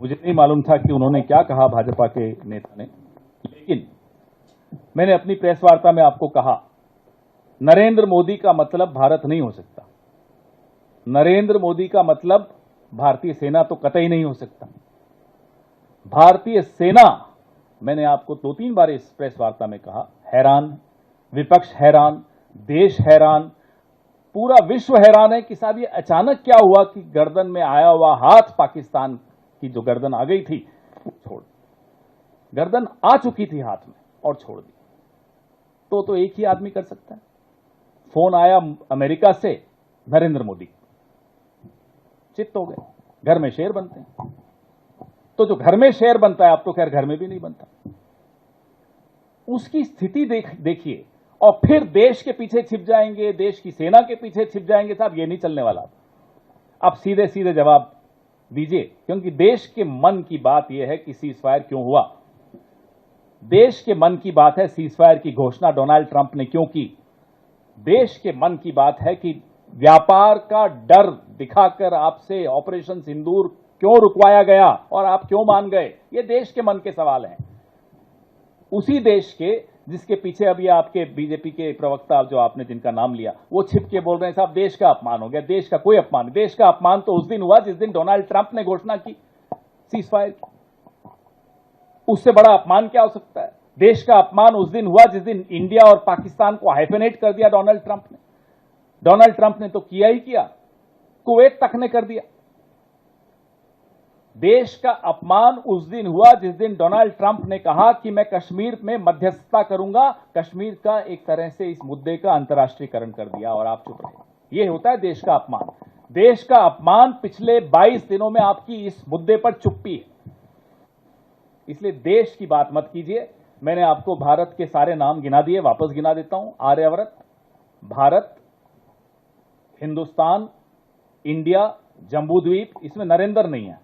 मुझे नहीं मालूम था कि उन्होंने क्या कहा भाजपा के नेता ने, लेकिन मैंने अपनी प्रेस वार्ता में आपको कहा, नरेंद्र मोदी का मतलब भारत नहीं हो सकता। नरेंद्र मोदी का मतलब भारतीय सेना तो कतई नहीं हो सकता। भारतीय सेना, मैंने आपको 2-3 बार इस प्रेस वार्ता में कहा, हैरान, विपक्ष हैरान, देश हैरान, पूरा विश्व हैरान है कि साहब ये अचानक क्या हुआ कि गर्दन में आया हुआ हाथ, पाकिस्तान की जो गर्दन आ गई थी छोड़, गर्दन आ चुकी थी हाथ में और छोड़ दी। तो एक ही आदमी कर सकता है। फोन आया अमेरिका से, नरेंद्र मोदी, चित्त हो गए। घर में शेर बनते हैं, तो जो घर में शेर बनता है, अब तो खैर घर में भी नहीं बनता। उसकी स्थिति देखिए, और फिर देश के पीछे छिप जाएंगे, देश की सेना के पीछे छिप जाएंगे। साहब ये नहीं चलने वाला। आप सीधे सीधे जवाब दीजिए, क्योंकि देश के मन की बात यह है कि सीजफायर क्यों हुआ। देश के मन की बात है सीजफायर की घोषणा डोनाल्ड ट्रंप ने क्यों की। देश के मन की बात है कि व्यापार का डर दिखाकर आपसे ऑपरेशन सिंदूर क्यों रुकवाया गया और आप क्यों मान गए। ये देश के मन के सवाल हैं। उसी देश के जिसके पीछे अभी आपके बीजेपी के प्रवक्ता जो आपने जिनका नाम लिया, वो छिप के बोल रहे हैं साहब देश का अपमान हो गया। देश का कोई अपमान नहीं। देश का अपमान तो उस दिन हुआ जिस दिन डोनाल्ड ट्रंप ने घोषणा की सीजफायर की। उससे बड़ा अपमान क्या हो सकता है। देश का अपमान उस दिन हुआ जिस दिन इंडिया और पाकिस्तान को हाइफेनेट कर दिया डोनाल्ड ट्रंप ने। डोनाल्ड ट्रंप ने तो किया ही किया, कुवैत तक ने कर दिया। देश का अपमान उस दिन हुआ जिस दिन डोनाल्ड ट्रंप ने कहा कि मैं कश्मीर में मध्यस्थता करूंगा। कश्मीर का एक तरह से इस मुद्दे का अंतर्राष्ट्रीयकरण कर दिया और आप चुप रहे। यह होता है देश का अपमान। देश का अपमान पिछले 22 दिनों में आपकी इस मुद्दे पर चुप्पी है। इसलिए देश की बात मत कीजिए। मैंने आपको भारत के सारे नाम गिना दिए, वापस गिना देता हूं। आर्यव्रत, भारत, हिंदुस्तान, इंडिया, जम्बू द्वीप, इसमें नरेंद्र नहीं है।